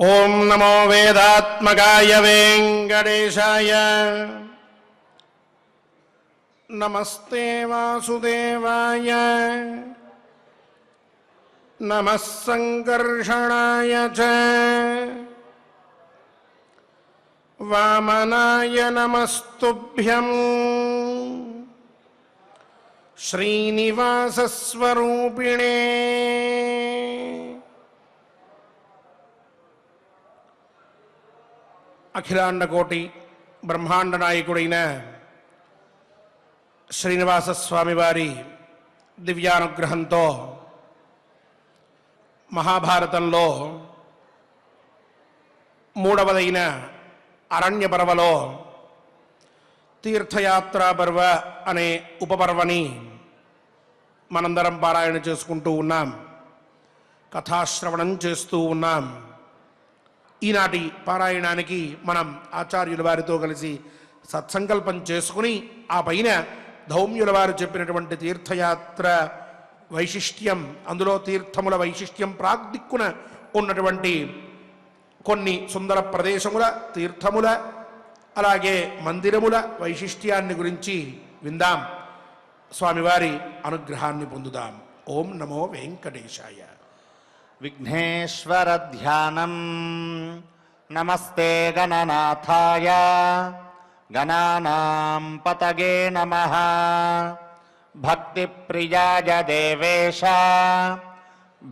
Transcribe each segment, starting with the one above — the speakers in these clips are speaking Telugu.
ఓం నమో వేదాత్మకాయ వెంకటేశాయ. నమస్తే వాసుదేవాయ. నమః సంకర్షణాయ చ. వామనాయ నమస్తుభ్యం. శ్రీనివాసస్వరూపిణే. అఖిలాండకోటి బ్రహ్మాండ నాయకుడైన శ్రీనివాసస్వామి వారి దివ్యానుగ్రహంతో మహాభారతంలో మూడవదైన అరణ్య పర్వలో తీర్థయాత్రా పర్వ అనే ఉపపర్వని మనందరం పారాయణ చేసుకుంటూ ఉన్నాం, కథాశ్రవణం చేస్తూ ఉన్నాం. ఈనాటి పారాయణానికి మనం ఆచార్యుల వారితో కలిసి సత్సంకల్పం చేసుకుని ఆ పైన ధౌమ్యుల వారు చెప్పినటువంటి తీర్థయాత్ర వైశిష్ట్యం, అందులో తీర్థముల వైశిష్ట్యం ప్రాగ్దిక్కున ఉన్నటువంటి కొన్ని సుందర ప్రదేశముల, తీర్థముల, అలాగే మందిరముల వైశిష్ట్యాన్ని గురించి విందాం, స్వామివారి అనుగ్రహాన్ని పొందుదాం. ఓం నమో వెంకటేశాయ. విఘ్నేశ్వర ధ్యానం. నమస్తే గణనాథాయ గణానాం పతగే నమః. భక్తి ప్రియాయ దేవేశ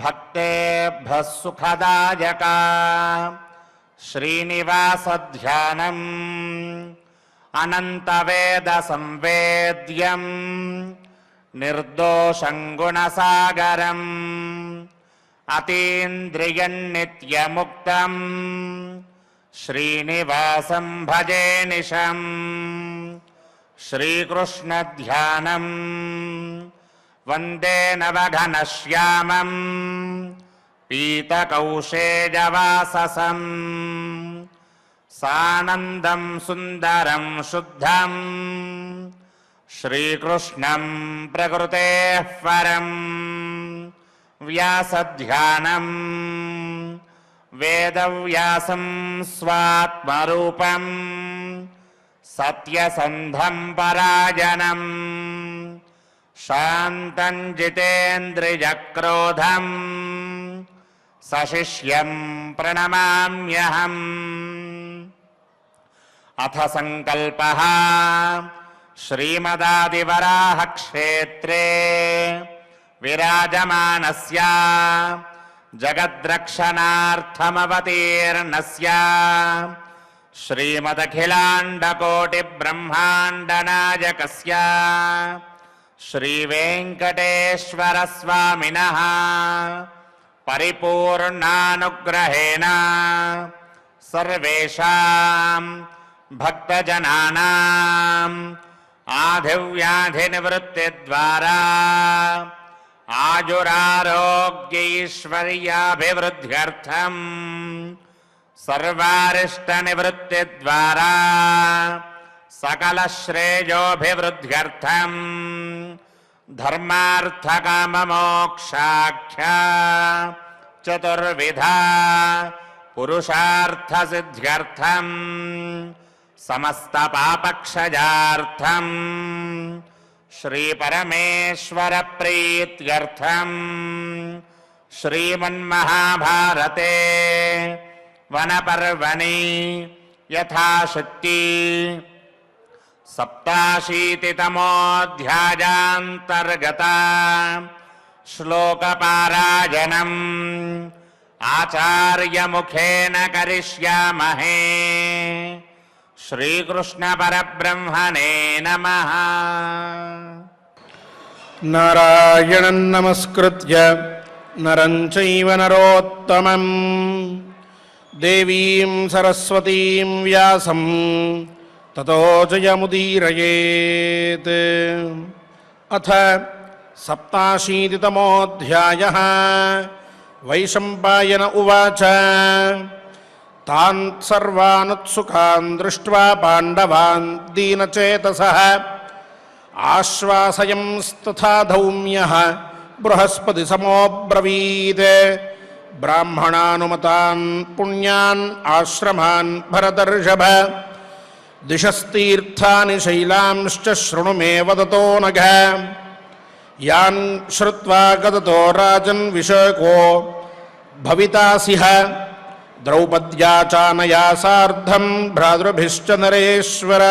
భక్తేభ్యః సుఖదాయక. శ్రీనివాస ధ్యానం అనంత వేద సంవేద్యం నిర్దోషం గుణసాగరం. అతీంద్రియం నిత్యముక్తం శ్రీనివాసం భజే నిశం. శ్రీకృష్ణ ధ్యానం వందే నవఘనశ్యామం పీతకౌశేజవాససం. సానందం సుందరం శుద్ధం శ్రీకృష్ణం ప్రకృతేః పరం. వ్యాసధ్యానం వేదవ్యాసం స్వాత్మరూపం సత్యసంధం పరాయణం. శాంతం జితేంద్రియక్రోధం సశిష్యం ప్రణమామ్యహం. అథ సంకల్పః శ్రీమదాదివరాహక్షేత్రే విరాజమానస్య జగద్రక్షణార్థమవతీర్ణస్య శ్రీమదఖిలాండకోటి బ్రహ్మాండనాయకస్య శ్రీవేంకటేశ్వర స్వామినః పరిపూర్ణానుగ్రహేణ సర్వేషాం భక్తజనానాం ఆధివ్యాధినివృత్తిద్వారా ఆయురారోగ్యైశ్వర్యాభివృద్ధ్యర్థం సర్వారిష్టనివృత్తిద్వారా సకలశ్రేయోభివృద్ధ్యర్థం ధర్మార్థకామమోక్షాఖ్య చతుర్విధ పురుషార్థసిద్ధ్యర్థం సమస్త పాపక్షయార్థం శ్రీపరమేశ్వర ప్రీత్యర్థం శ్రీమన్మహాభారతే వనపర్వణి యథాశక్తి సప్తాశీతితమోऽధ్యాయాంతర్గత శ్లోకపారాయణం ఆచార్యముఖేన కరిష్యామహే. శ్రీకృష్ణ పరబ్రహ్మణే నమః. నారాయణం నమస్కృత్య నరం చైవ నరోత్తమం దేవీం సరస్వతీం వ్యాసం తతో జయముదీరయేత్. అథ సప్తాశీతితమోऽధ్యాయః. వైశంపాయన ఉవాచ. తాన్ సర్వానుత్సుకాన్ దృష్ట్వా పాండవాన్ దీనచేతసః ఆశ్వాసయంస్తథా ధౌమ్యః బృహస్పతి సమోబ్రవీత్. బ్రాహ్మణానుమతాన్ పుణ్యాన్ ఆశ్రమాన్ భరతర్షభ దిశస్తీర్థాని శైలాంశ్చ శృణు మే వదతో నఘ యాన్ శ్రుత్వా గదతో రాజన్ విషయకో భవితాసిహ ద్రౌపద్యా చానయా సార్ధం భ్రాతృభిశ్చ నరేశ్వర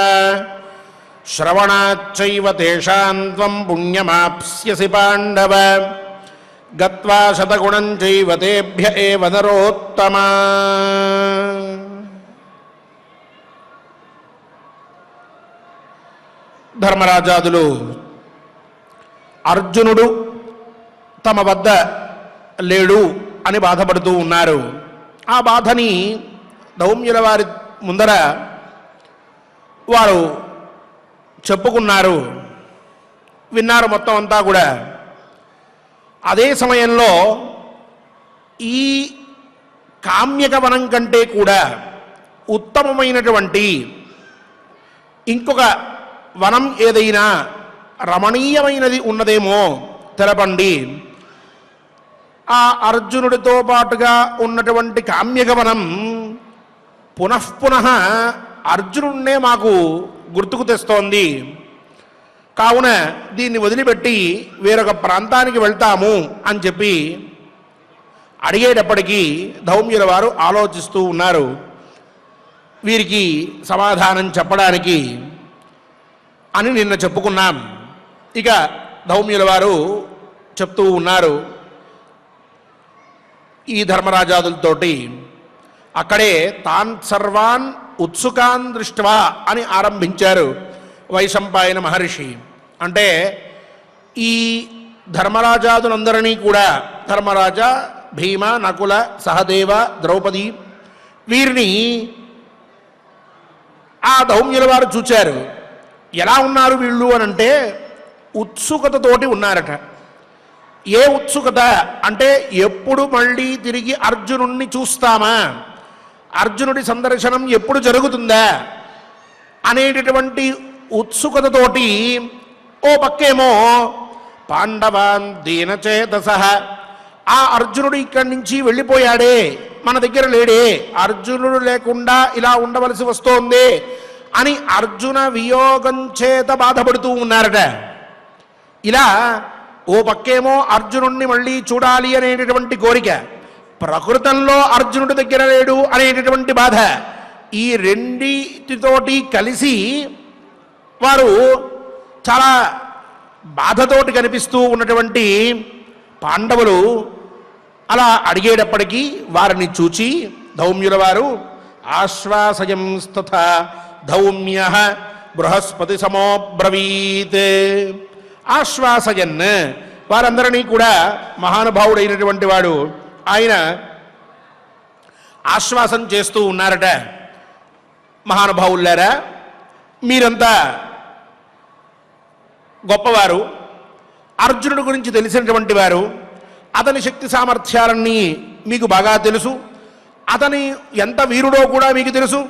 శ్రవణాచ్చైవ తేషాం త్వం పుణ్యమాప్స్యసి పాండవ గత్వా శతగుణం చైవ తేభ్య ఏవ నరోత్తమా. ధర్మరాజాదులు అర్జునుడు తమ వద్ద లేడు అని బాధపడుతూ ఉన్నారు. ఆ బాధని ధౌమ్యుల వారి ముందర వారు చెప్పుకున్నారు, విన్నారు మొత్తం అంతా కూడా. అదే సమయంలో ఈ కామ్యక వనం కంటే కూడా ఉత్తమమైనటువంటి ఇంకొక వనం ఏదైనా రమణీయమైనది ఉన్నదేమో తెలపండి. ఆ అర్జునుడితో పాటుగా ఉన్నటువంటి కామ్యగమనం పునఃపునః అర్జునుడినే మాకు గుర్తుకు తెస్తోంది. కావున దీన్ని వదిలిపెట్టి వేరొక ప్రాంతానికి వెళ్తాము అని చెప్పి అడిగేటప్పటికీ ధౌమ్యుల వారు ఆలోచిస్తూ ఉన్నారు వీరికి సమాధానం చెప్పడానికి అని నిన్న చెప్పుకున్నాం. ఇక ధౌమ్యుల వారు చెప్తూ ఉన్నారు ఈ ధర్మరాజాదులతోటి. అక్కడే తాన్ సర్వాన్ ఉత్సుకాన్ దృష్ట్వా అని ఆరంభించారు వైశంపాయన మహర్షి. అంటే ఈ ధర్మరాజాదులందరినీ కూడా, ధర్మరాజ, భీమ, నకుల, సహదేవ, ద్రౌపది, వీరిని ఆ ధౌమ్యుల వారు చూచారు. ఎలా ఉన్నారు వీళ్ళు అనంటే ఉత్సుకతతోటి ఉన్నారట. ఏ ఉత్సుకత అంటే ఎప్పుడు మళ్ళీ తిరిగి అర్జునుణ్ణి చూస్తామా, అర్జునుడి సందర్శనం ఎప్పుడు జరుగుతుందా అనేటటువంటి ఉత్సుకతతోటి ఓ పక్కేమో పాండవాన్ దీనచేతసః, ఆ అర్జునుడు ఇక్కడి నుంచి వెళ్ళిపోయాడే, మన దగ్గర లేడే, అర్జునుడు లేకుండా ఇలా ఉండవలసి వస్తోంది అని అర్జున వియోగం చేత బాధపడుతూ ఉన్నారట. ఇలా ఓ పక్కేమో అర్జునుడిని మళ్ళీ చూడాలి అనేటటువంటి కోరిక, ప్రకృతంలో అర్జునుడి దగ్గర లేడు అనేటటువంటి బాధ, ఈ రెండిటితోటి కలిసి వారు చాలా బాధతోటి కనిపిస్తూ ఉన్నటువంటి పాండవులు అలా అడిగేటప్పటికీ వారిని చూచి ధౌమ్యుల వారు ఆశ్వాసయం స్తథా ధౌమ్య బృహస్పతి సమోబ్రవీత్. ఆశ్వాసయన్, వారందరినీ కూడా మహానుభావుడైనటువంటి వాడు ఆయన ఆశ్వాసం చేస్తూ ఉన్నారట. మహానుభావులారా, మీరంతా గొప్పవారు, అర్జునుడి గురించి తెలిసినటువంటి వారు, అతని శక్తి సామర్థ్యాలన్నీ మీకు బాగా తెలుసు, అతని ఎంత వీరుడో కూడా మీకు తెలుసు,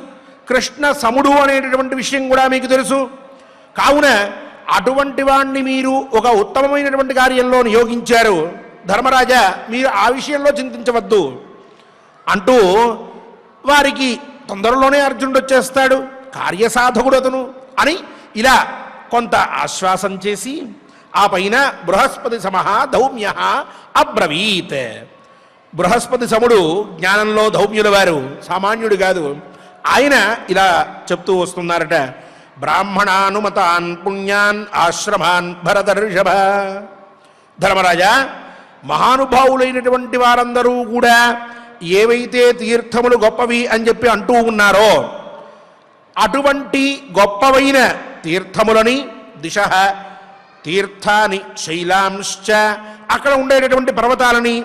కృష్ణ సముడు అనేటటువంటి విషయం కూడా మీకు తెలుసు. కావున అటువంటి వాణ్ణి మీరు ఒక ఉత్తమమైనటువంటి కార్యంలో నియోగించారు. ధర్మరాజా, మీరు ఆ విషయంలో చింతించవద్దు అంటూ వారికి తొందరలోనే అర్జునుడు వచ్చేస్తాడు, కార్యసాధకుడు అతను అని ఇలా కొంత ఆశ్వాసం చేసి ఆ పైన బృహస్పతి సమః ధౌమ్య అబ్రవీత్. బృహస్పతి సముడు జ్ఞానంలో ధౌమ్యుల వారు సామాన్యుడు కాదు. ఆయన ఇలా చెప్తూ వస్తున్నారట, బ్రాహ్మణానుమతాన్ పుణ్యాన్ ఆశ్రమాన్ భరతర్షభ. ధర్మరాజా, మహానుభావులైనటువంటి వారందరూ కూడా ఏవైతే తీర్థములు గొప్పవి అని చెప్పి అంటూ ఉన్నారో అటువంటి గొప్పవైన తీర్థములని, దిశ తీర్థాని శైలాంశ్చ, అక్కడ ఉండేటటువంటి పర్వతాలని,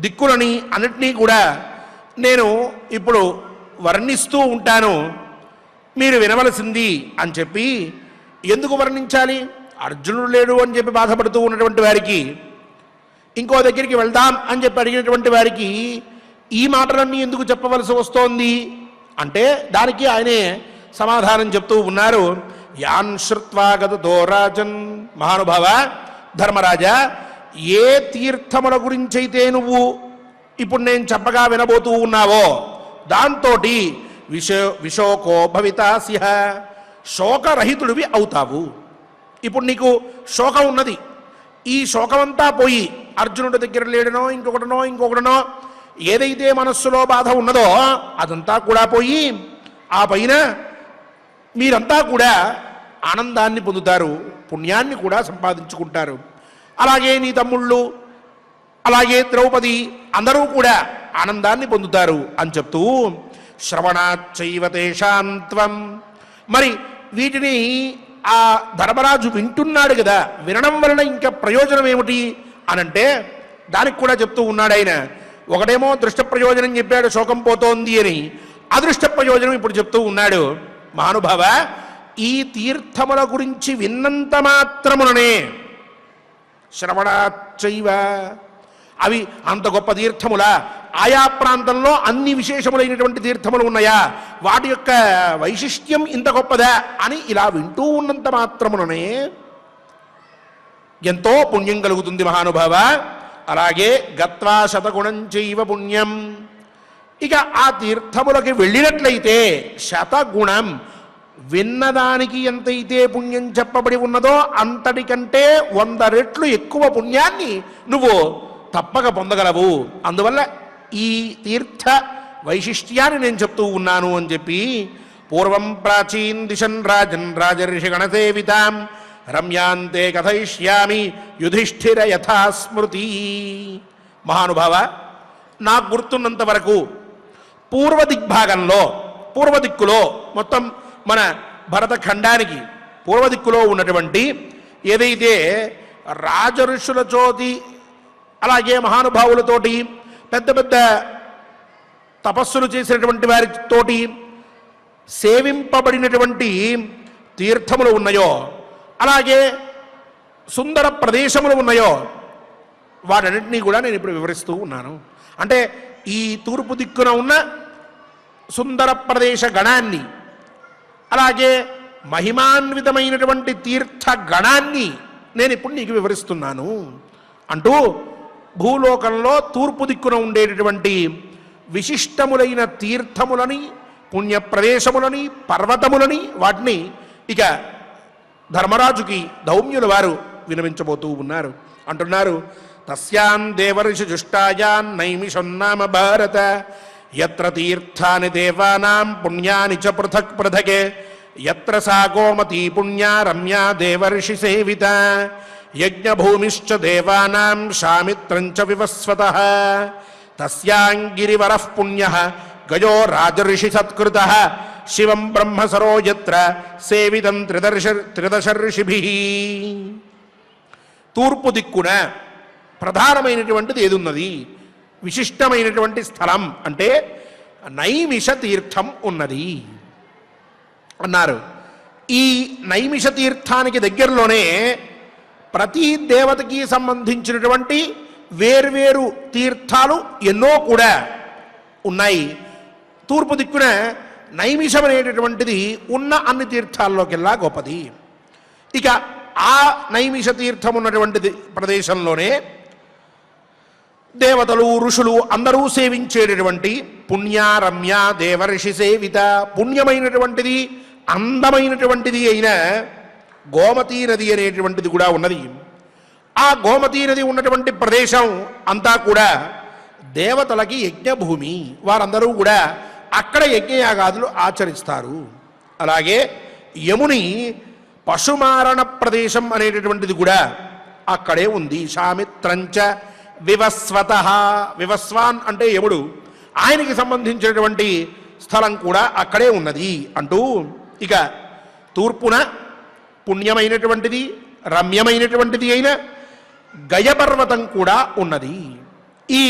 దిక్కులని అన్నిటినీ కూడా నేను ఇప్పుడు వర్ణిస్తూ ఉంటాను, మీరు వినవలసింది అని చెప్పి. ఎందుకు వర్ణించాలి? అర్జునుడు లేడు అని చెప్పి బాధపడుతూ ఉన్నటువంటి వారికి, ఇంకో దగ్గరికి వెళ్దాం అని చెప్పి అడిగినటువంటి వారికి ఈ మాటలన్నీ ఎందుకు చెప్పవలసి వస్తోంది అంటే దానికి ఆయనే సమాధానం చెప్తూ ఉన్నారు. యాన్ శ్రుత్వా గదతో రాజన్, మహానుభావ ధర్మరాజా, ఏ తీర్థముల గురించైతే నువ్వు ఇప్పుడు నేను చెప్పగా వినబోతూ ఉన్నావో దాంతో విశోకో భవితాస్య, శోకరహితుడివి అవుతావు. ఇప్పుడు నీకు శోకం ఉన్నది, ఈ శోకమంతా పోయి అర్జునుడి దగ్గర లేడనో ఇంకొకటనో ఏదైతే మనస్సులో బాధ ఉన్నదో అదంతా కూడా పోయి ఆ పైన మీరంతా కూడా ఆనందాన్ని పొందుతారు, పుణ్యాన్ని కూడా సంపాదించుకుంటారు. అలాగే నీ తమ్ముళ్ళు, అలాగే ద్రౌపది అందరూ కూడా ఆనందాన్ని పొందుతారు అని చెప్తూ శ్రవణాచ్చైవ తేషాంత్వం. మరి వీటిని ఆ ధర్మరాజు వింటున్నాడు కదా, వినడం వలన ఇంకా ప్రయోజనం ఏమిటి అనంటే దానికి కూడా చెప్తూ ఉన్నాడు ఆయన. ఒకటేమో దృష్ట ప్రయోజనం చెప్పాడు, శోకం పోతోంది అని. అదృష్ట ప్రయోజనం ఇప్పుడు చెప్తూ ఉన్నాడు. మహానుభావ, ఈ తీర్థముల గురించి విన్నంత మాత్రముననే శ్రవణాచ్చైవ, అవి అంత గొప్ప తీర్థములా, ఆయా ప్రాంతంలో అన్ని విశేషములైనటువంటి తీర్థములు ఉన్నాయా, వాటి యొక్క వైశిష్ట్యం ఇంత గొప్పదా అని ఇలా వింటూ ఉన్నంత మాత్రముననే ఎంతో పుణ్యం కలుగుతుంది మహానుభావ. అలాగే గత్వా శతగుణం చైవ పుణ్యం, ఇక ఆ తీర్థములకి వెళ్ళినట్లయితే శతగుణం, విన్నదానికి ఎంతైతే పుణ్యం చెప్పబడి ఉన్నదో అంతటికంటే 100 రెట్లు ఎక్కువ పుణ్యాన్ని నువ్వు తప్పక పొందగలవు. అందువల్ల ఈ తీర్థ వైశిష్ట్యాన్ని నేను చెప్తూ ఉన్నాను అని చెప్పి పూర్వం ప్రాచీన్ దిశన్ రాజన్ రాజర్షి గణసేవితాం రమ్యాంతే కథయిష్యామి యుధిష్ఠిర యథాస్మృతి. మహానుభావ, నాకు గుర్తున్నంత వరకు పూర్వదిక్కులో మొత్తం మన భరతఖండానికి పూర్వదిక్కులో ఉన్నటువంటి ఏదైతే రాజఋషుల చోటి అలాగే మహానుభావులతోటి పెద్ద పెద్ద తపస్సులు చేసినటువంటి వారితోటి సేవింపబడినటువంటి తీర్థములు ఉన్నాయో, అలాగే సుందర ప్రదేశములు ఉన్నాయో, వాటన్నింటినీ కూడా నేను ఇప్పుడు వివరిస్తూ ఉన్నాను. అంటే ఈ తూర్పు దిక్కున ఉన్న సుందర ప్రదేశ గణాన్ని, అలాగే మహిమాన్వితమైనటువంటి తీర్థ గణాన్ని నేను ఇప్పుడు నీకు వివరిస్తున్నాను అంటూ భూలోకంలో తూర్పు దిక్కున ఉండేటటువంటి విశిష్టములైన తీర్థములని, పుణ్యప్రదేశములని, పర్వతములని, వాటిని ఇక ధర్మరాజుకి ధౌమ్యుల వారు వినవించబోతూ ఉన్నారు. అంటున్నారు, తస్యాం దేవర్షి జుష్టాయాన్ నైమిషన్నామ భారత యత్ర తీర్థాని దేవానాం పుణ్యాని చ పృథక్ పృథకే యత్ర సా గోమతీ పుణ్యా రమ్యా దేవర్షి సేవిత యజ్ఞభూమిశ్చ దేవానాం శామిత్రం చ వివస్వతః తస్యాం గిరివరః పుణ్యః గజో రాజర్షి సత్కృతః శివం బ్రహ్మసరో యత్ర సేవితం త్రిదశర్షిభిః. తూర్పు దిక్కున ప్రధానమైనటువంటిది ఏదున్నది, విశిష్టమైనటువంటి స్థలం అంటే నైమిష తీర్థం ఉన్నది అన్నారు. ఈ నైమిష తీర్థానికి దగ్గరలోనే ప్రతి దేవతకి సంబంధించినటువంటి వేర్వేరు తీర్థాలు ఎన్నో కూడా ఉన్నాయి. తూర్పు దిక్కున నైమిషం అనేటటువంటిది ఉన్న అన్ని తీర్థాల్లోకెల్లా గొప్పది. ఇక ఆ నైమిష తీర్థం ఉన్నటువంటి ప్రదేశంలోనే దేవతలు, ఋషులు అందరూ సేవించేటటువంటి పుణ్యారమ్య దేవర్షి సేవిత, పుణ్యమైనటువంటిది అందమైనటువంటిది అయిన గోమతీ నది అనేటువంటిది కూడా ఉన్నది. ఆ గోమతీ నది ఉన్నటువంటి ప్రదేశం అంతా కూడా దేవతలకి యజ్ఞభూమి, వారందరూ కూడా అక్కడ యజ్ఞయాగాదులు ఆచరిస్తారు. అలాగే యముని పశుమారణ ప్రదేశం అనేటటువంటిది కూడా అక్కడే ఉంది. శామిత్రంచ వివస్వత, వివస్వాన్ అంటే యముడు, ఆయనకి సంబంధించినటువంటి స్థలం కూడా అక్కడే ఉన్నది అంటూ ఇక తూర్పున పుణ్యమైనటువంటిది రమ్యమైనటువంటిది అయిన గయపర్వతం కూడా ఉన్నది. ఈ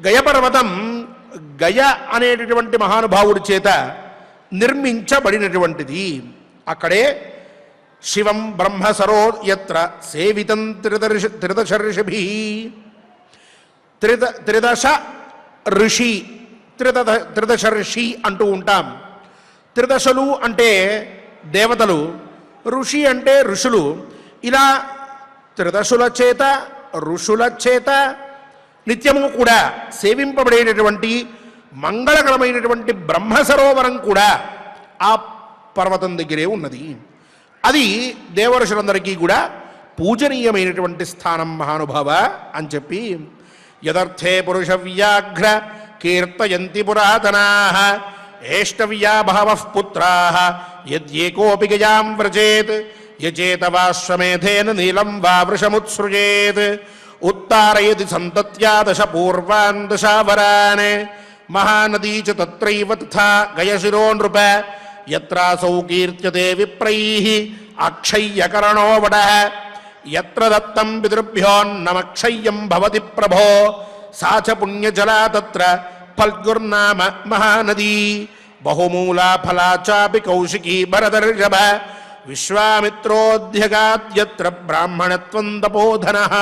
గయపర్వతం గయ అనేటటువంటి మహానుభావుడి చేత నిర్మించబడినటువంటిది. అక్కడే శివం బ్రహ్మసరో యత్ర సేవితం త్రిదశర్షిభిః. త్రిదశ ఋషి, త్రిదశర్షి అంటూ ఉంటాం. త్రిదశలు అంటే దేవతలు, ఋషి అంటే ఋషులు. ఇలా త్రిదశుల చేత, ఋషుల చేత, నిత్యము కూడా సేవింపబడేటటువంటి మంగళకరమైనటువంటి బ్రహ్మసరోవరం కూడా ఆ పర్వతం దగ్గరే ఉన్నది. అది దేవర్షులందరికీ కూడా పూజనీయమైనటువంటి స్థానం మహానుభావ అని చెప్పి యదర్థే పురుష వ్యాఘ్ర కీర్తయంతి పురాతనాః ఏష్టవ్యా బహవః పుత్రాః యద్యేకోపి గయాం వ్రజేత్ యచేత వాశ్వమేధేన నీలం వా వృషముత్సృజేత్ ఉత్తారయతి సంతత్యా దశ పూర్వాన్ దశావరాన్ మహానదీ చ తత్రైవ తథా గయశిరో నృప యత్రాసౌ కీర్త్యతే విప్రైః అక్షయ్యకరణో వడః యత్ర దత్తం పితృభ్యోన్నమక్షయ్యం భవతి ప్రభో సా చ పుణ్యజలా తత్ర ఫల్గుర్నామ మహానదీ బహుమూలా ఫలా చాపి కౌశికీ భరతర్షభ విశ్వామిత్రోధ్యగాద్యత్ర బ్రాహ్మణత్వం తపోధనః.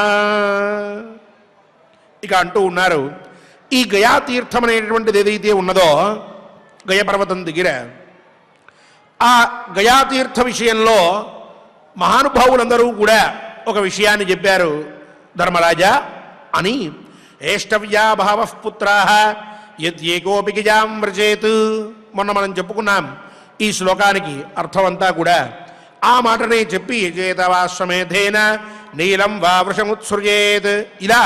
ఇక అంటూ ఉన్నారు, ఈ గయా తీర్థం అనేటువంటిది ఏదైతే ఉన్నదో గయపర్వతం దగ్గర, ఆ గయాతీర్థ విషయంలో మహానుభావులందరూ కూడా ఒక విషయాన్ని చెప్పారు. ధర్మరాజా అని ఏష్టవ్యా బహవః పుత్రాః యద్యేకోపి గజాం వ్రజేత్. మొన్న మనం చెప్పుకున్నాం ఈ శ్లోకానికి అర్థమంతా కూడా ఆ మాటనే చెప్పి యచేతవాశ్వమేధేన నీలం వా వృషముత్సృజేత్. ఇలా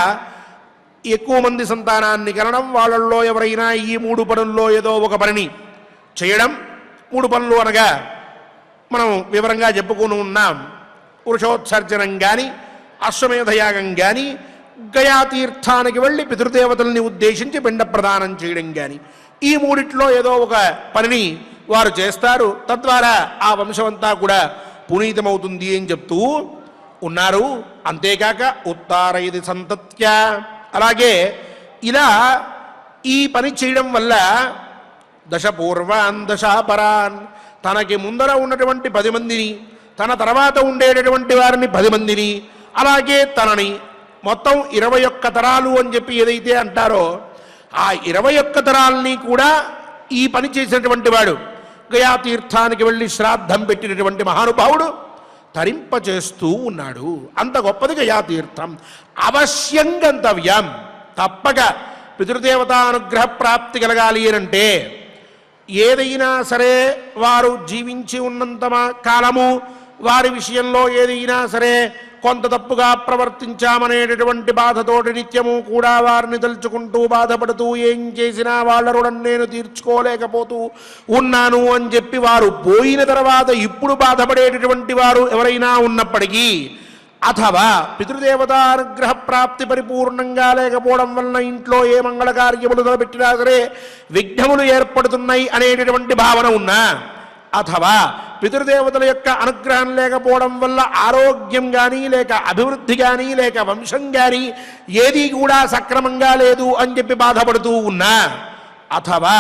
ఎక్కువ మంది సంతానాన్ని కనడం, వాళ్ళల్లో ఎవరైనా ఈ 3 పనుల్లో ఏదో ఒక పనిని చేయడం. 3 పనులు అనగా మనం వివరంగా చెప్పుకుని ఉన్నాం. పురుషోత్సర్జనం కానీ, అశ్వమేధయాగం కానీ, గయాతీర్థానికి వెళ్ళి పితృదేవతల్ని ఉద్దేశించి పిండ ప్రదానం చేయడం కానీ, ఈ 3 ఏదో ఒక పనిని వారు చేస్తారు. తద్వారా ఆ వంశమంతా కూడా పునీతమవుతుంది అని చెప్తూ ఉన్నారు. అంతేకాక ఉత్తారయది సంతత్య, అలాగే ఇలా ఈ పని చేయడం వల్ల దశ పూర్వాన్ దశాపరాన్, తనకి ముందర ఉన్నటువంటి 10 మందిని, తన తర్వాత ఉండేటటువంటి వారిని 10 మందిని, అలాగే తనని మొత్తం 21 తరాలు అని చెప్పి ఏదైతే అంటారో ఆ 21 తరాలని కూడా ఈ పని చేసినటువంటి వాడు, గయాతీర్థానికి వెళ్ళి శ్రాద్ధం పెట్టినటువంటి మహానుభావుడు తరింపచేస్తూ ఉన్నాడు. అంత గొప్పది గయాతీర్థం. అవశ్యం గంతవ్యం, తప్పక పితృదేవతానుగ్రహ ప్రాప్తి కలగాలి అంటే ఏదైనా సరే వారు జీవించి ఉన్నంత కాలము వారి విషయంలో ఏదైనా సరే కొంత తప్పుగా ప్రవర్తించామనేటటువంటి బాధతోటి నిత్యము కూడా వారిని తలుచుకుంటూ బాధపడుతూ ఏం చేసినా వాళ్ళ రుణం నేను తీర్చుకోలేకపోతూ ఉన్నాను అని చెప్పి వారు పోయిన తర్వాత ఇప్పుడు బాధపడేటటువంటి వారు ఎవరైనా ఉన్నప్పటికీ, అథవా పితృదేవతానుగ్రహ ప్రాప్తి పరిపూర్ణంగా లేకపోవడం వలన ఇంట్లో ఏ మంగళ కార్యములు తలపెట్టినా సరే విఘ్నములు ఏర్పడుతున్నాయి అనేటటువంటి భావన ఉన్నా, అథవా పితృదేవతల యొక్క అనుగ్రహం లేకపోవడం వల్ల ఆరోగ్యం కానీ, లేక అభివృద్ధి కానీ, లేక వంశం కానీ ఏదీ కూడా సక్రమంగా లేదు అని చెప్పి బాధపడుతూ ఉన్నా, అథవా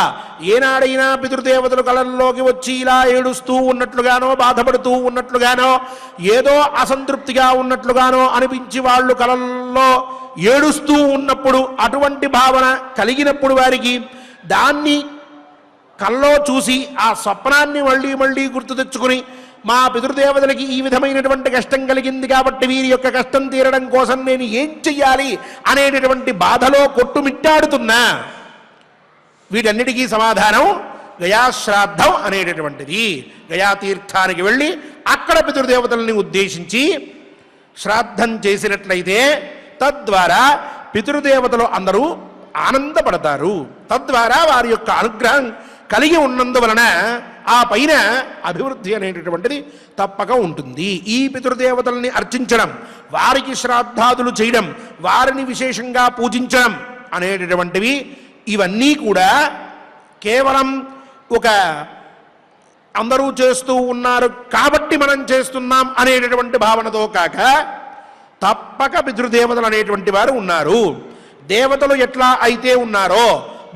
ఏనాడైనా పితృదేవతలు కళల్లోకి వచ్చి ఇలా ఏడుస్తూ ఉన్నట్లుగానో, బాధపడుతూ ఉన్నట్లుగానో, ఏదో అసంతృప్తిగా ఉన్నట్లుగానో అనిపించి వాళ్ళు కళల్లో ఏడుస్తూ ఉన్నప్పుడు, అటువంటి భావన కలిగినప్పుడు వారికి దాన్ని కల్లో చూసి ఆ స్వప్నాన్ని మళ్ళీ మళ్ళీ గుర్తు తెచ్చుకుని, మా పితృదేవతలకి ఈ విధమైనటువంటి కష్టం కలిగింది కాబట్టి వీరి యొక్క కష్టం తీరడం కోసం నేను ఏం చెయ్యాలి అనేటటువంటి బాధలో కొట్టుమిట్టాడుతున్నా, వీటన్నిటికీ సమాధానం గయాశ్రాద్ధం అనేటటువంటిది. గయాతీర్థానికి వెళ్ళి అక్కడ పితృదేవతల్ని ఉద్దేశించి శ్రాద్ధం చేసినట్లయితే తద్వారా పితృదేవతలు అందరూ ఆనందపడతారు. తద్వారా వారి యొక్క అనుగ్రహం కలిగి ఉన్నందువలన ఆ పైన అభివృద్ధి అనేటటువంటిది తప్పక ఉంటుంది. ఈ పితృదేవతల్ని అర్చించడం, వారికి శ్రాద్ధాదులు చేయడం, వారిని విశేషంగా పూజించడం అనేటటువంటివి ఇవన్నీ కూడా కేవలం ఒక అందరూ చేస్తూ ఉన్నారు కాబట్టి మనం చేస్తున్నాం అనేటటువంటి భావనతో కాక, తప్పక పితృదేవతలు అనేటువంటి వారు ఉన్నారు. దేవతలు ఎట్లా అయితే ఉన్నారో,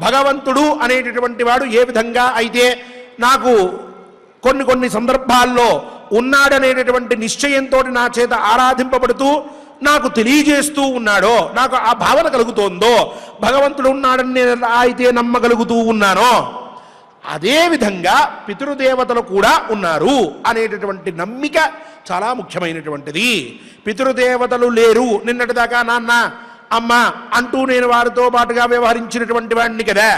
భగవంతుడు అనేటటువంటి వాడు ఏ విధంగా అయితే నాకు కొన్ని సందర్భాల్లో ఉన్నాడనేటటువంటి నిశ్చయంతో నా చేత ఆరాధింపబడుతూ నాకు తెలియజేస్తూ ఉన్నాడో, నాకు ఆ భావన కలుగుతోందో, భగవంతుడు ఉన్నాడని నేను అయితే నమ్మగలుగుతూ ఉన్నానో, అదేవిధంగా పితృదేవతలు కూడా ఉన్నారు అనేటటువంటి నమ్మిక చాలా ముఖ్యమైనటువంటిది. పితృదేవతలు లేరు, నిన్నటిదాకా నాన్న అమ్మ అంటూ నేను వారితో పాటుగా వ్యవహరించినటువంటి వాడిని కదా,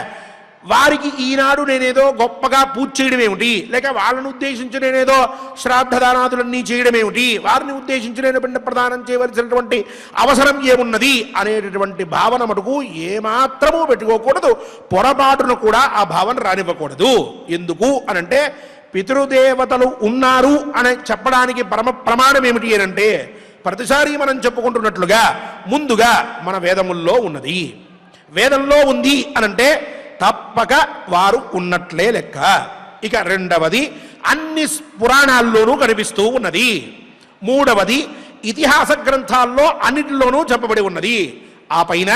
వారికి ఈనాడు నేనేదో గొప్పగా పూజ చేయడం ఏమిటి, లేక వాళ్ళని ఉద్దేశించి నేనేదో శ్రాద్ధదానాదులన్నీ చేయడం ఏమిటి, వారిని ఉద్దేశించి నేను పిండ ప్రదానం చేయవలసినటువంటి అవసరం ఏమున్నది అనేటటువంటి భావన మటుకు ఏమాత్రమూ పెట్టుకోకూడదు. పొరపాటును కూడా ఆ భావన రానివ్వకూడదు. ఎందుకు అనంటే పితృదేవతలు ఉన్నారు అని చెప్పడానికి ప్రమాణం ఏమిటి అనంటే ప్రతిసారి మనం చెప్పుకుంటున్నట్లుగా ముందుగా మన వేదముల్లో ఉన్నది. వేదంలో ఉంది అనంటే తప్పక వారు ఉన్నట్లే లెక్క. ఇక రెండవది అన్ని పురాణాల్లోనూ కనిపిస్తూ ఉన్నది. మూడవది ఇతిహాస గ్రంథాల్లో అన్నిటిలోనూ చెప్పబడి ఉన్నది. ఆ పైన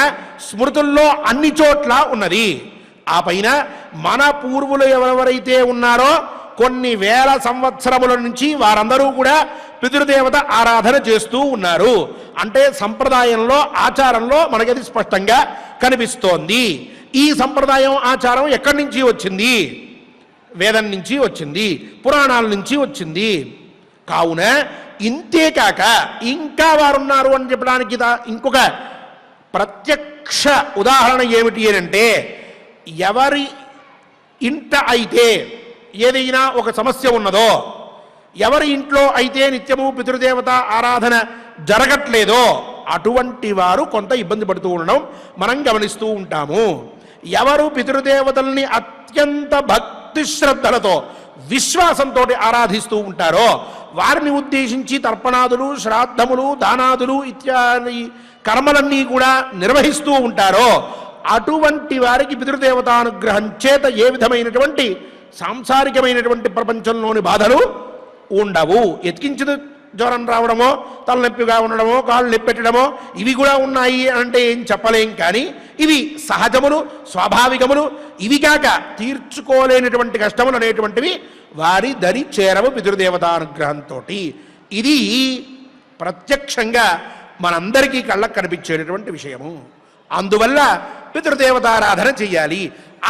స్మృతుల్లో అన్ని చోట్ల ఉన్నది. ఆ పైన మన పూర్వులు ఎవరెవరైతే ఉన్నారో కొన్ని వేల సంవత్సరముల నుంచి వారందరూ కూడా పితృదేవత ఆరాధన చేస్తూ ఉన్నారు. అంటే సంప్రదాయంలో ఆచారంలో మనకది స్పష్టంగా కనిపిస్తోంది. ఈ సంప్రదాయం ఆచారం ఎక్కడి నుంచి వచ్చింది? వేదం నుంచి వచ్చింది, పురాణాల నుంచి వచ్చింది. కావున ఇంతేకాక ఇంకా వారున్నారు అని చెప్పడానికి ఇంకొక ప్రత్యక్ష ఉదాహరణ ఏమిటి అంటే ఎవరి ఇంట అయితే ఏదైనా ఒక సమస్య ఉన్నదో, ఎవరి ఇంట్లో అయితే నిత్యము పితృదేవత ఆరాధన జరగట్లేదో అటువంటి వారు కొంత ఇబ్బంది పడుతూ ఉండడం మనం గమనిస్తూ ఉంటాము. ఎవరు పితృదేవతల్ని అత్యంత భక్తి శ్రద్ధలతో విశ్వాసంతో ఆరాధిస్తూ ఉంటారో వారిని ఉద్దేశించి తర్పణాదులు, శ్రాద్ధములు, దానాదులు ఇత్యాది కర్మలన్నీ కూడా నిర్వహిస్తూ ఉంటారో అటువంటి వారికి పితృదేవతానుగ్రహం చేత ఏ విధమైనటువంటి సాంసారికమైనటువంటి ప్రపంచంలోని బాధలు ఉండవు. ఎతికించదు జ్వరం రావడమో, తలనొప్పిగా ఉండడమో, కాళ్ళు నొప్పెట్టడమో ఇవి కూడా ఉన్నాయి అంటే ఏం చెప్పలేం. కానీ ఇవి సహజములు, స్వాభావికములు. ఇవి కాక తీర్చుకోలేనటువంటి కష్టములు అనేటువంటివి వారి దరి చేరవు పితృదేవతానుగ్రహంతో. ఇది ప్రత్యక్షంగా మనందరికీ కళ్ళకు కనిపించేటటువంటి విషయము. అందువల్ల పితృదేవతారాధన చెయ్యాలి.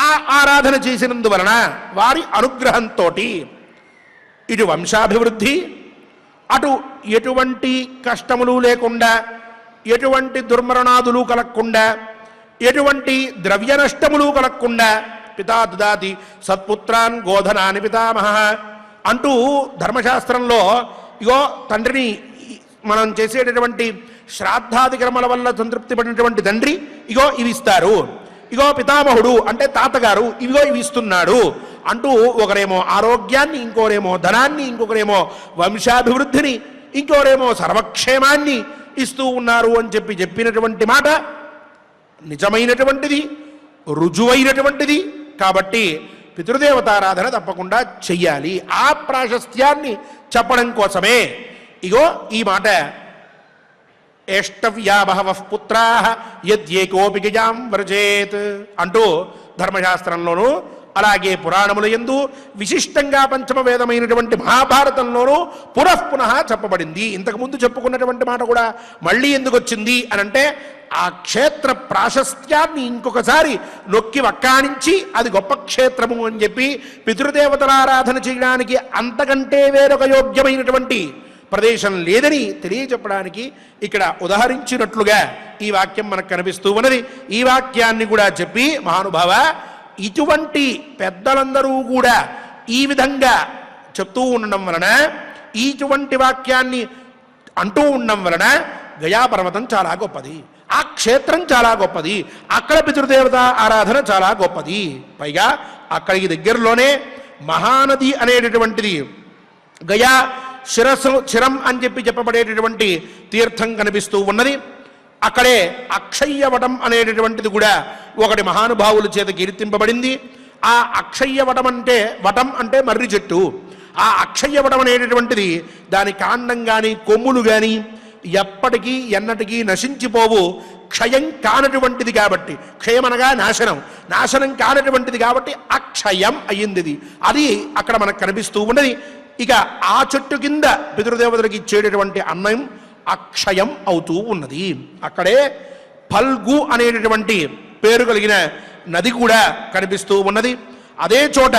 ఆ ఆరాధన చేసినందువలన వారి అనుగ్రహంతో ఇటు వంశాభివృద్ధి, అటు ఎటువంటి కష్టములు లేకుండా, ఎటువంటి దుర్మరణాదులు కలగకుండా, ఎటువంటి ద్రవ్య నష్టములు కలగకుండా పితా దదాతి సత్పుత్రాన్ గోధనాని పితామహ అంటూ ధర్మశాస్త్రంలో ఇగో తండ్రిని మనం చేసేటటువంటి శ్రాద్ధాది కర్మల వల్ల సంతృప్తి పడినటువంటి తండ్రి ఇగో ఇవి ఇస్తారు, ఇగో పితామహుడు అంటే తాతగారు ఇవిగో ఇవి ఇస్తున్నాడు అంటూ ఒకరేమో ఆరోగ్యాన్ని, ఇంకోరేమో ధనాన్ని, ఇంకొకరేమో వంశాభివృద్ధిని, ఇంకోరేమో సర్వక్షేమాన్ని ఇస్తూ ఉన్నారు అని చెప్పినటువంటి మాట నిజమైనటువంటిది, రుజువైనటువంటిది. కాబట్టి పితృదేవతారాధన తప్పకుండా చెయ్యాలి. ఆ ప్రాశస్త్యాన్ని చెప్పడం కోసమే ఇగో ఈ మాట ఏష్టవ్యా బహవః పుత్రాః యద్యేకోపి గజాం వ్రజేత్ అంటూ ధర్మశాస్త్రంలోనూ అలాగే పురాణముల యందు విశిష్టంగా పంచమ వేదమైనటువంటి మహాభారతంలోనూ పునఃపునః చెప్పబడింది. ఇంతకుముందు చెప్పుకున్నటువంటి మాట కూడా మళ్ళీ ఎందుకు వచ్చింది అనంటే ఆ క్షేత్ర ప్రాశస్త్యాన్ని ఇంకొకసారి నొక్కి వక్కాణించి అది గొప్ప క్షేత్రము అని చెప్పి పితృదేవతల ఆరాధన చేయడానికి అంతకంటే వేరొక యోగ్యమైనటువంటి ప్రదేశం లేదని తెలియచెప్పడానికి ఇక్కడ ఉదహరించినట్లుగా ఈ వాక్యం మనకు కనిపిస్తూ ఉన్నది. ఈ వాక్యాన్ని కూడా చెప్పి మహానుభావ ఇటువంటి పెద్దలందరూ కూడా ఈ విధంగా చెప్తూ ఉండడం వలన, ఇటువంటి వాక్యాన్ని అంటూ ఉండడం వలన గయాపర్వతం చాలా గొప్పది, ఆ క్షేత్రం చాలా గొప్పది, అక్కడ పితృదేవత ఆరాధన చాలా గొప్పది. పైగా అక్కడికి దగ్గరలోనే మహానది అనేటటువంటిది గయా శిరం అని చెప్పబడేటటువంటి తీర్థం కనిపిస్తూ ఉన్నది. అక్కడే అక్షయ్యవటం అనేటటువంటిది కూడా ఒకటి మహానుభావుల చేత కీర్తింపబడింది. ఆ అక్షయ్యవటం అంటే వటం అంటే మర్రి చెట్టు. ఆ అక్షయ్యవటం అనేటటువంటిది దాని కాండం కానీ కొమ్ములు కానీ ఎప్పటికీ ఎన్నటికీ నశించిపోవు, క్షయం కానటువంటిది కాబట్టి, క్షయమనగా నాశనం, నాశనం కానటువంటిది కాబట్టి అక్షయం అయ్యింది. అది అక్కడ మనకు కనిపిస్తూ ఉన్నది. ఇక ఆ చెట్టు కింద పితృదేవతలకు ఇచ్చేటటువంటి అన్నం అక్షయం అవుతూ ఉన్నది. అక్కడే ఫల్గు అనేటటువంటి పేరు కలిగిన నది కూడా కనిపిస్తూ ఉన్నది. అదే చోట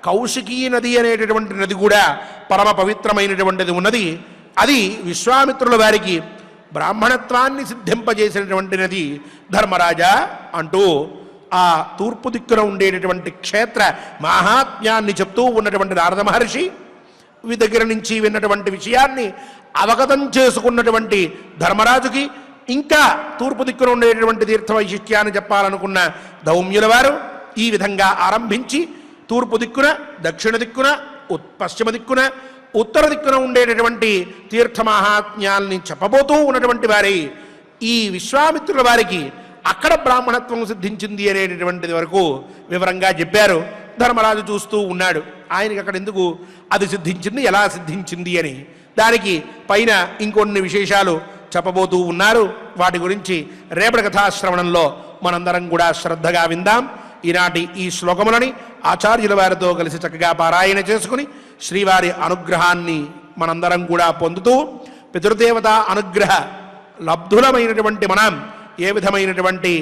కౌశికీ నది అనేటటువంటి నది కూడా పరమ పవిత్రమైనటువంటిది ఉన్నది. అది విశ్వామిత్రుల వారికి బ్రాహ్మణత్వాన్ని సిద్ధింపజేసినటువంటి నది ధర్మరాజా అంటూ ఆ తూర్పు దిక్కున ఉండేటటువంటి క్షేత్ర మాహాత్మ్యాన్ని చెప్తూ ఉన్నటువంటి నారద మహర్షి దగ్గర నుంచి విన్నటువంటి విషయాన్ని అవగతం చేసుకున్నటువంటి ధర్మరాజుకి ఇంకా తూర్పు దిక్కున ఉండేటటువంటి తీర్థ వైశిష్ట్యాన్ని చెప్పాలనుకున్న ధౌమ్యుల వారు ఈ విధంగా ఆరంభించి తూర్పు దిక్కున, దక్షిణ దిక్కున, పశ్చిమ దిక్కున, ఉత్తర దిక్కున ఉండేటటువంటి తీర్థ మహాత్మ్యాల్ని చెప్పబోతూ ఉన్నటువంటి వారి ఈ విశ్వామిత్రుల వారికి అక్కడ బ్రాహ్మణత్వం సిద్ధించింది అనేటటువంటిది వరకు వివరంగా చెప్పారు. ధర్మరాజు చూస్తూ ఉన్నాడు, ఆయనకి అక్కడ ఎందుకు అది సిద్ధించింది, ఎలా సిద్ధించింది అని. దానికి పైన ఇంకొన్ని విశేషాలు చెప్పబోతూ ఉన్నారు. వాటి గురించి రేపటి కథాశ్రవణంలో మనందరం కూడా శ్రద్ధగా విందాం. ఈనాటి ఈ శ్లోకములని ఆచార్యుల వారితో కలిసి చక్కగా పారాయణ చేసుకుని శ్రీవారి అనుగ్రహాన్ని మనందరం కూడా పొందుతూ పితృదేవత అనుగ్రహ లబ్ధులమైనటువంటి మనం ఏ విధమైనటువంటి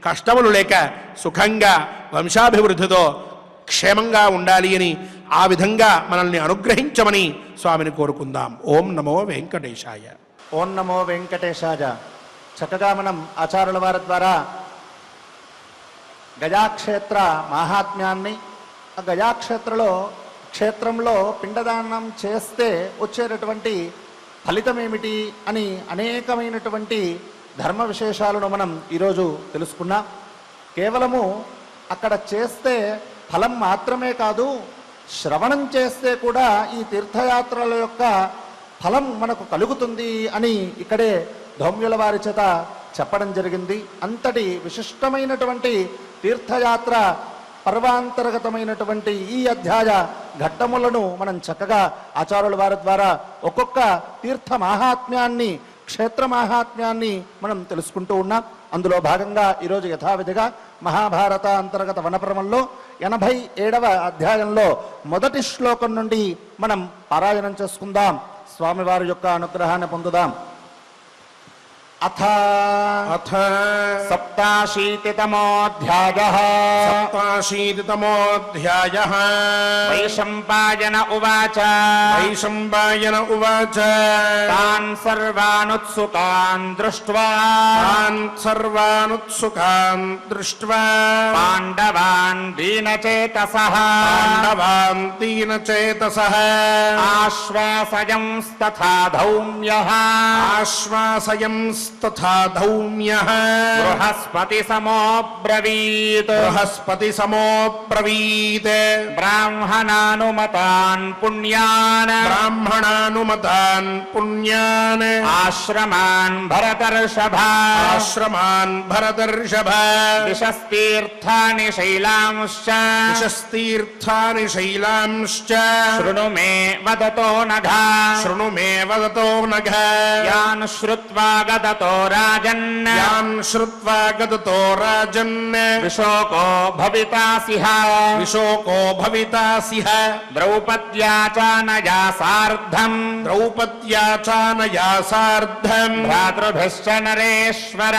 కష్టములు లేక సుఖంగా వంశాభివృద్ధితో క్షేమంగా ఉండాలి అని ఆ విధంగా మనల్ని అనుగ్రహించమని స్వామిని కోరుకుందాం. ఓం నమో వెంకటేశాయ. ఓం నమో వెంకటేశాయ. చక్కగా మనం ఆచార్యుల వారి ద్వారా గజాక్షేత్ర మాహాత్మ్యాన్ని, ఆ క్షేత్రంలో పిండదానం చేస్తే వచ్చేటటువంటి ఫలితం ఏమిటి అని అనేకమైనటువంటి ధర్మ విశేషాలను మనం ఈరోజు తెలుసుకున్నాం. కేవలము అక్కడ చేస్తే ఫలం మాత్రమే కాదు, శ్రవణం చేస్తే కూడా ఈ తీర్థయాత్రల యొక్క ఫలం మనకు కలుగుతుంది అని ఇక్కడే ధౌమ్యుల వారి చేత చెప్పడం జరిగింది. అంతటి విశిష్టమైనటువంటి తీర్థయాత్ర పర్వాంతర్గతమైనటువంటి ఈ అధ్యాయ ఘట్టములను మనం చక్కగా ఆచార్యుల వారి ద్వారా ఒక్కొక్క తీర్థ మాహాత్మ్యాన్ని, క్షేత్ర మాహాత్మ్యాన్ని మనం తెలుసుకుంటూ ఉన్నాం. అందులో భాగంగా ఈరోజు యథావిధిగా మహాభారత అంతర్గత వనపర్వంలో 87వ అధ్యాయంలో మొదటి శ్లోకం నుండి మనం పారాయణం చేసుకుందాం. స్వామివారి యొక్క అనుగ్రహాన్ని పొందుదాం. అథ సప్తాశీతితమోऽధ్యాయః వైశంపాయన ఉవాచ తాన్ సర్వానుత్సుకాన్ దృష్ట్వా పాండవాన్ దీనచేతసః ఆశ్వాసయంస్తథా ధౌమ్యః తథా ధౌమ్యః బృహస్పతి సమోబ్రవీత్ బ్రాహ్మణానుమతాన్ పుణ్యాన్ ఆశ్రమాన్ భరతర్షభ దిశస్తీర్థాని శైలాంశ్చ శృణు మే వదతో నఘ యాన్ శ్రుత్వా గదతో రాజన్ విశోకో భవితాసిహ ద్రౌపద్యా చానయా సార్ధం భ్రాతృభిశ్చ నరేశ్వర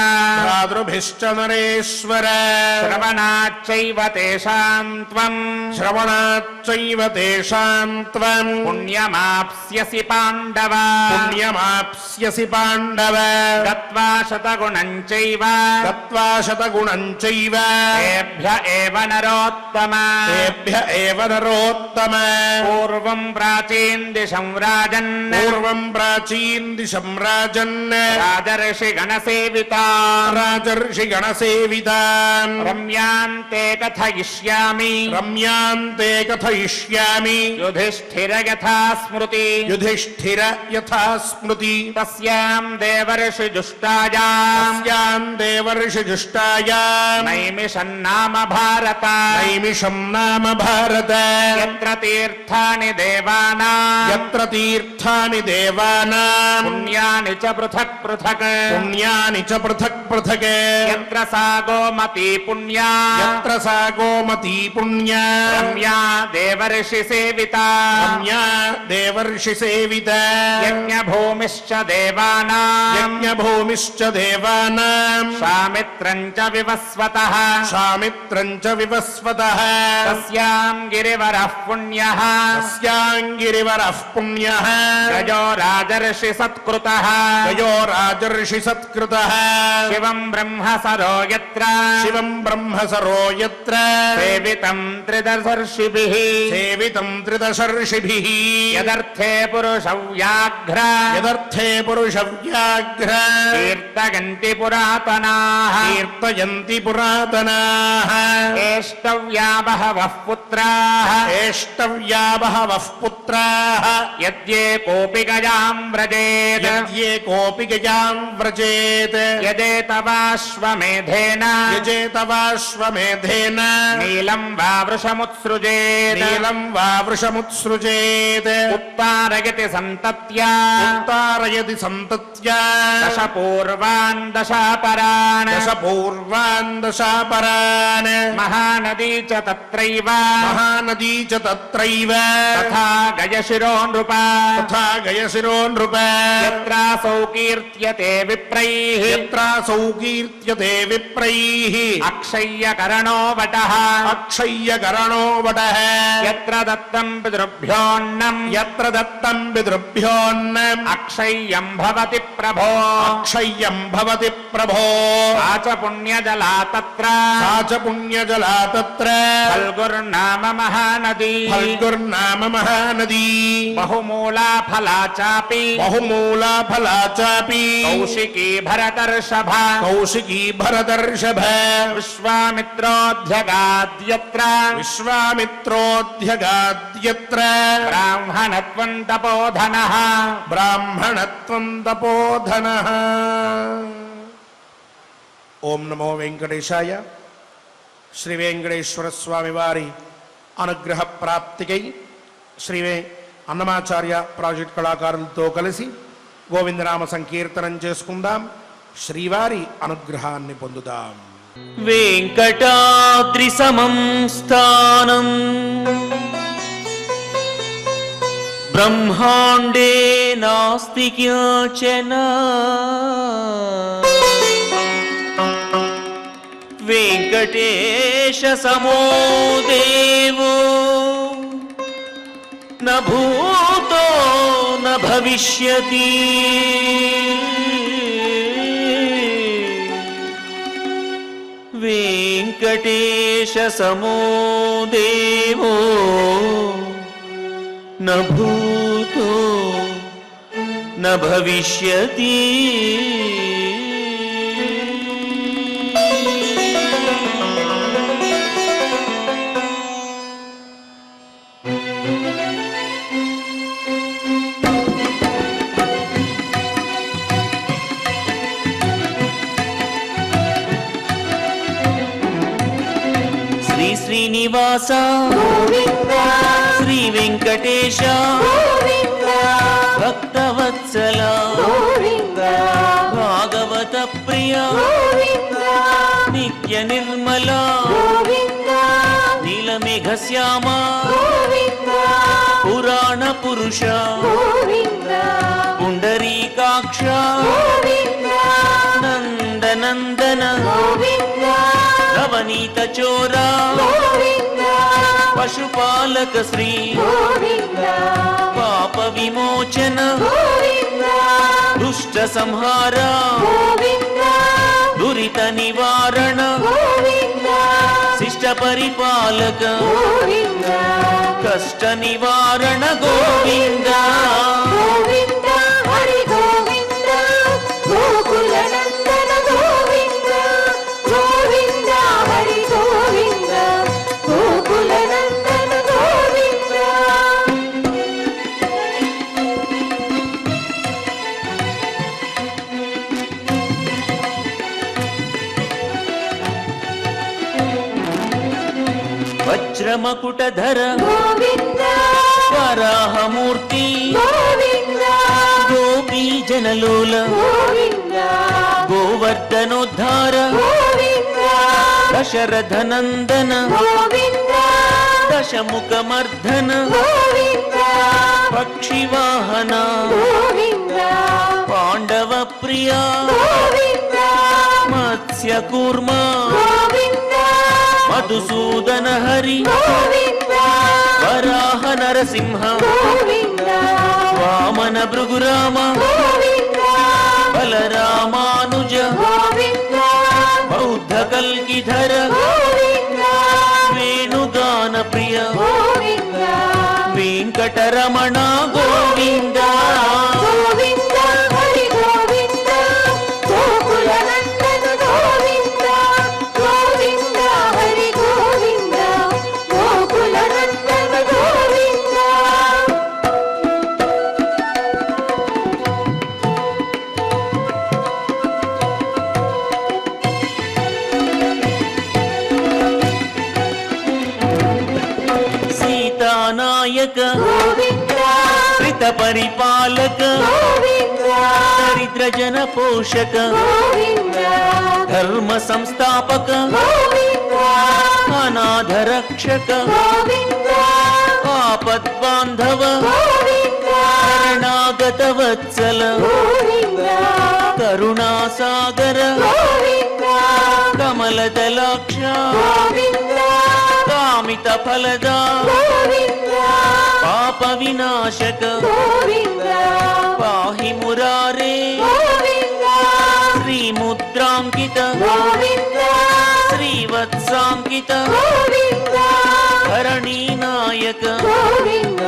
శ్రవణాచ్చైవ తేషాం త్వం పుణ్యమాప్స్యసి పాండవ గత్వా శతగుణం చైవ తేభ్య ఏవ నరోత్తమ పూర్వం ప్రాచీన్ దిశం రాజన్ రాజర్షి గణసేవితా రమ్యాంతే కథయిష్యామి యుధిష్ఠిర యథా స్మృతి తస్యాం దేవర్షి జుష్టాయాం నైమిషం నామ భారత యత్ర తీర్థాని దేవానాం పుణ్యాని చ పృథక్ యత్ర సా గోమతీ పుణ్యా రమ్యా దేవర్షి సేవితా యజ్ఞభూమిశ్చ దేవానాం భూమిశ్చ దేవానాం శామిత్రం చ వివస్వతః శామిత్రం చ వివస్వతః తస్యాం గిరివరః పుణ్యః తస్యాంగిరివరః పుణ్యః గజో రాజర్షి సత్కృతః గయో రాజర్షి సత్కృతః శివం బ్రహ్మ సరో యత్ర శివం బ్రహ్మసరో యత్ర సేవితం త్రిదర్శిభిః సేవితం త్రిదశర్షిభిః యదర్థే పురుష వ్యాఘ్ర యదర్థే పురుష వ్యాఘ్ర కీర్తయంతి పురాతనాః కీర్తయంతి పురాతనాః ఏష్టవ్యా బహవః పుత్రాః ఏష్టవ్యా బహవః పుత్రాః యద్యే కోపి గజాం వ్రజేత్ యద్యే కోపి గజాం వ్రజేత్ యజేతవాశ్వమేధేన యజేతవాశ్వమేధేన నీలం వా వృషముత్సృజేత్ నీలం వా వృషముత్సృజేత్ ఉత్తారయతి సంతత్యా ఉత్తారయతి సంతత్యా దశ పూర్వాన్ దశాపరాన్ దశ పూర్వాన్ దశాపరాన్ మహానదీ చ తత్రైవ మహానదీ చ తత్రైవ తథా గజశిరో నృప తథా గయశిరో నృప యత్రాసౌ కీర్త్యతే విప్రైః యత్రాసౌ కీర్త్యతే విప్రైః అక్షయ్యకరణో వటః అక్షయ్యకరణో వటః యత్ర దత్తం పితృభ్యోన్నం యత్ర దత్తం పితృభ్యోన్నం అక్షయ్యం భవతి ప్రభో అక్షయ్యం భవతి ప్రభో ఆచ పుణ్యజలా తత్ర సా చ పుణ్యజలా తత్ర ఫల్గుర్నామ మహానదీ ఫల్గుర్నామ మహానదీ బహుమూలా ఫలా చాపి బహుమూలా ఫలా చాపి కౌశికీ భరతర్షభ కౌశికీ భరతర్షభ విశ్వామిత్రోధ్యగాద్యత్ర విశ్వామిత్రోధ్యగాద్యత్ర బ్రాహ్మణత్వం తపోధనః బ్రాహ్మణత్వం తపోధనః. ఓం నమో వెంకటేశాయ. శ్రీ వెంకటేశ్వర స్వామి వారి అనుగ్రహ ప్రాప్తికై శ్రీ అన్నమాచార్య ప్రాజెక్ట్ కళాకారులతో కలిసి గోవిందనామ సంకీర్తనం చేసుకుందాం. శ్రీవారి అనుగ్రహాన్ని పొందుదాం. వెంకటాద్రి సమం స్థానం బ్రహ్మాండే నాస్తి కించన వెంకటేశ సమో దేవో న భూతో న భవిష్యతి వెంకటేశ సమో దేవో న భూతో న భవిష్యతి శ్రీ శ్రీనివాస శ్రీ వెంకటేశ భక్తవత్సల భాగవత ప్రియ నిత్య నిర్మల నీలమేఘ శ్యామ పురాణ పురుష పుండరీకాక్ష నందనందన నవనీత చోరా పశుపాలక శ్రీ పాప విమోచన దుష్ట సంహార దురిత నివారణ శిష్ట పరిపాలక కష్ట నివారణ గోవింద వజ్రమకుటధర వరాహమూర్తి గోపీ జనలోల గోవర్ధనోద్ధార దశరథ నందన దశముఖమర్ధన పక్షివాహన పాండవ ప్రియ గోవింద మత్స్య కూర్మ గోవింద మధుసూదన హరి గోవింద వరాహ నరసింహ గోవింద వామన భృగురామ గోవింద బలరామానుజ గోవింద బౌద్ధ కల్కిధర గోవింద వేణుగాన ప్రియ గోవింద వెంకటరమణ గోవింద గోవింద హరి గోవింద గోకుల నందన గోవింద గోవింద హరి గోవింద గోకుల నందన గోవింద సీతానాయక గోవింద శ్రిత పరిపాలక గోవింద దరిద్ర జన పోషక గోవింద ధర్మ సంస్థాపక గోవింద అనాథ రక్షక గోవింద ఆపద్బాంధవ గోవింద శరణాగత వత్సల గోవింద కరుణాసాగర గోవింద కమలదలాక్ష గోవింద కామిత ఫలద గోవింద పాప వినాశక గోవింద పాహి మురారే గోవింద శ్రీముద్రాంకిత గోవింద శ్రీవత్సాంకిత గోవింద ధరణీ నాయక గోవింద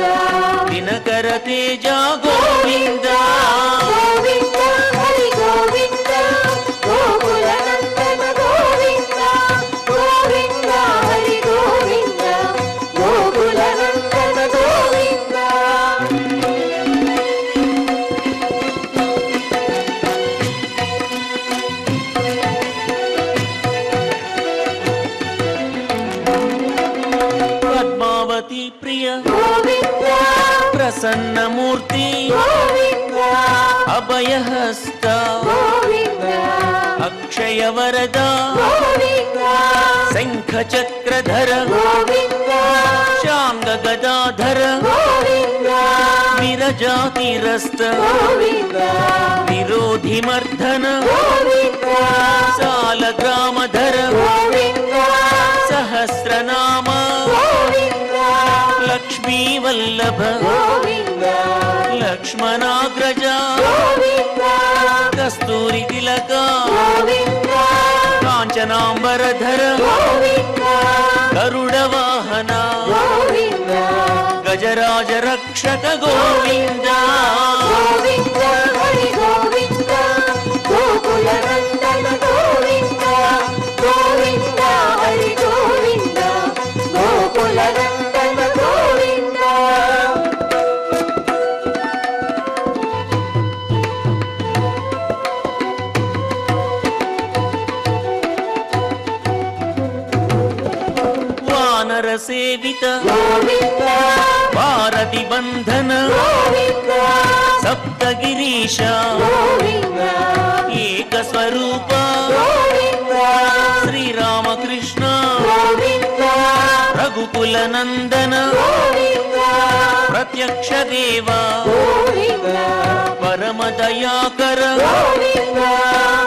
దినకర తేజ గోవింద గోవింద హరి గోవింద గోకుల నందన గోవింద గోవింద హరి గోవింద గోకుల నందన గోవింద పద్మావతి ప్రియ గోవింద ప్రసన్నమూర్తి గోవింద అభయహస్త గోవింద అక్షయ వరద గోవింద శంఖ చక్రధర గోవింద శాంగ గదాధర గోవింద విరజాతిరస్త గోవింద విరోధి మర్దన గోవింద సాలగ్రామధర గోవింద సహస్రనామ గోవింద లక్ష్మీ వల్లభ గోవింద లక్ష్మణాగ్రజ గోవింద కస్తూరి తిలక గోవింద కాంచనాంబరధర గోవింద గరుడ వాహన గోవింద గజరాజ రక్షక గోవింద గోవింద హరి గోవింద గోకుల నందన గోవింద గోవింద హరి గోవింద గోకుల నందన గోవింద వానర సేవిత గోవింద భారతి బంధన గోవింద సప్తగిరీశ గోవింద ఏక స్వరూప గోవింద శ్రీరామకృష్ణ గోవింద రఘుకుల నందన గోవింద ప్రత్యక్ష దేవ గోవింద పరమ దయాకర గోవింద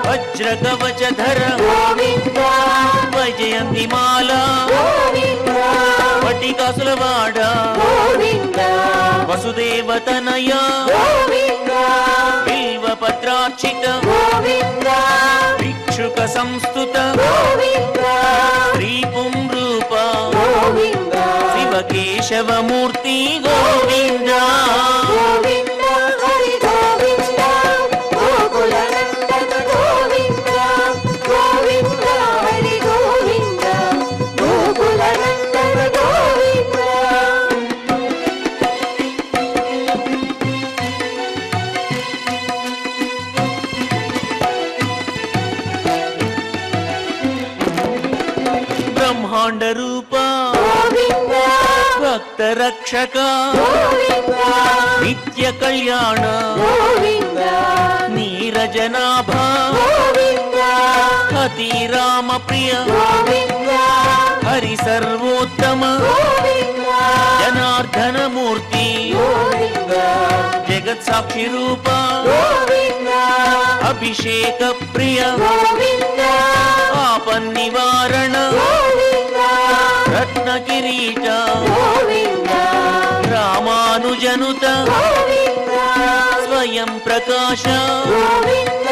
వజ్ర కవచధర గోవింద వైజయంతి మాల గోవింద వటికాసులవాడ గోవింద వసుదేవ తనయ గోవింద బిల్వ పత్రార్చిత గోవింద భిక్షుక సంస్థుత గోవింద శ్రీ పుంరూప గోవింద శివకేశవమూర్తి గోవింద గోవింద హరి గోవింద గోకుల నందన గోవింద గోవింద హరి గోవింద గోకుల నందన గోవింద బ్రహ్మాండ రూప గోవింద భక్త రక్షక గోవింద నిత్య కళ్యాణ గోవింద నీరజనాభ గోవింద హతి రామ ప్రియ గోవింద హరి సర్వోత్తమ గోవింద జనార్దన మూర్తి గోవింద జగ జగత్ సాక్షి రూప గోవింద అభిషేక ప్రియ గోవింద ఆపన్నివారణ గోవింద రత్న కిరీట గోవింద రామానుజనుత గోవింద స్వయం ప్రకాశ గోవింద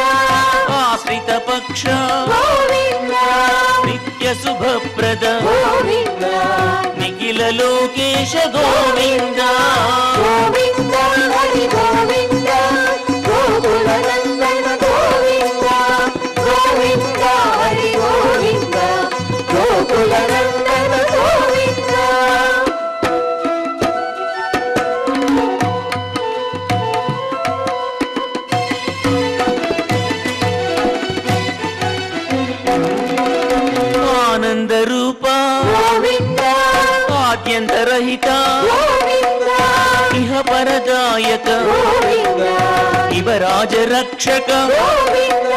ఆశ్రిత పక్ష గోవింద నిత్య శుభప్రద గోవింద నిఖిల లోకేశ గోవింద గోవింద హరి గోవింద గోకుల నందన గోవింద గోవింద హరి గోవింద గోకుల నందన గోవింద ఆనంద రూప గోవింద ఆద్యంతరహిత గోవింద ఇహ పరదాయక గోవింద శివరాజ రక్షక గోవింద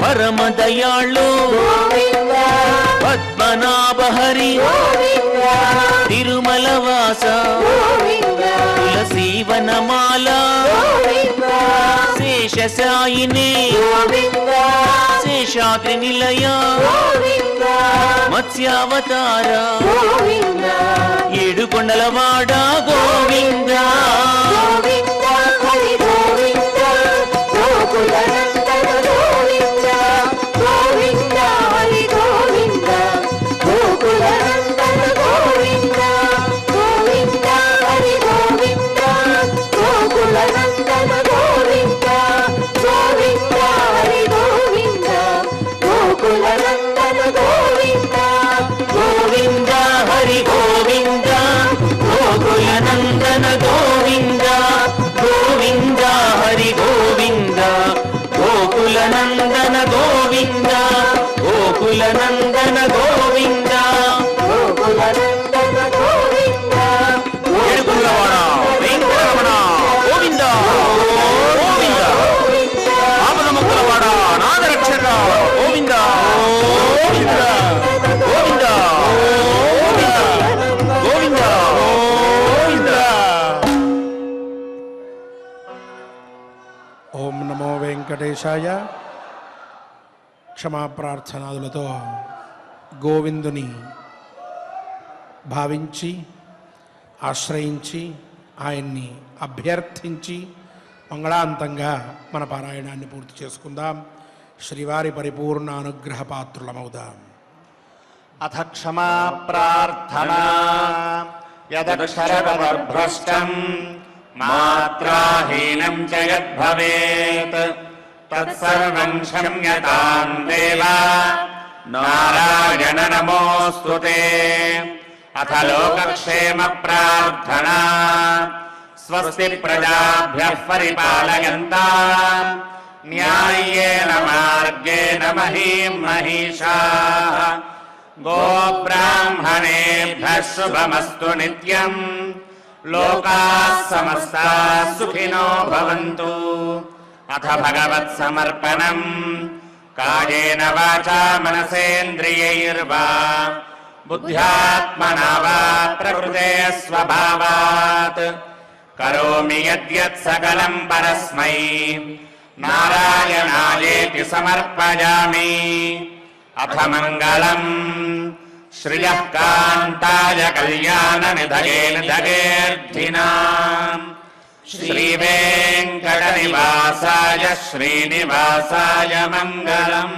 పరమ దయాళు గోవింద పద్మనాభ హరి గోవింద తిరుమల వాస గోవింద తులసీవనమాల గోవింద శేషసాయినే గోవింద శేషాద్రి నిలయ గోవింద మత్స్యావతార గోవింద ఏడుకొండలవాడ గోవింద గోవింద హరి గోవింద గోకుల నందన గోవింద గోవింద హరి గోవింద గోకుల నందన గోవింద గోవింద హరి గోవింద గోకుల నందన గోవింద గోవింద హరి గోవింద గోకుల నందన గోవింద గోవింద హరి గోవింద గోకుల నందన గోవింద గోవింద హరి గోవింద గోకుల నందన గోవింద గోకుల నందన గోవింద గోకుల నందన గోవింద ఏడుకొండలవాడ వెంకటరమణ గోవింద గోవింద ఆపద ముక్కలవాడ నాగరక్షక గోవింద గోవింద గోవింద గోవింద గోవింద గోవింద ఓం నమో వెంకటేశాయ. క్షమాప్రార్థనాదులతో గోవిందుని భావించి ఆశ్రయించి ఆయన్ని అభ్యర్థించి మంగళాంతంగా మన పారాయణాన్ని పూర్తి చేసుకుందాం. శ్రీవారి పరిపూర్ణ అనుగ్రహ పాత్రులమవుదాం. అథ క్షమా ప్రార్థనా యదక్షరపదభ్రష్టం మాత్రాహీనం చ యద్భవేత్ తత్సర్వం క్షమ్యతాం దేవ నారాయణ నమోస్తుతే. అథ లోకక్షేమ ప్రార్థనా స్వస్తి ప్రజాభ్యః పరిపాలయంతాం న్యాయ్యేన మార్గేణ మహీం మహిషాః. గోబ్రాహ్మణేభ్యः శుభమస్తు నిత్యం. లోకాः సమస్తాः సుఖినో భవంతు. అథ భగవత్సమర్పణం కాయేన వాచా మనసేంద్రియైర్వా బుద్ధ్యాత్మనా వా ప్రకృతే స్వభావాత్ కరోమి యద్యత్ సకలం పరస్మై నారాయణాయేతి సమర్పయామి. అథ మంగళం శ్రియః కాంతాయ కళ్యాణ నిధయే నిధయేర్థినాం శ్రీవేంకట నివాసాయ శ్రీనివాసాయ మంగళం.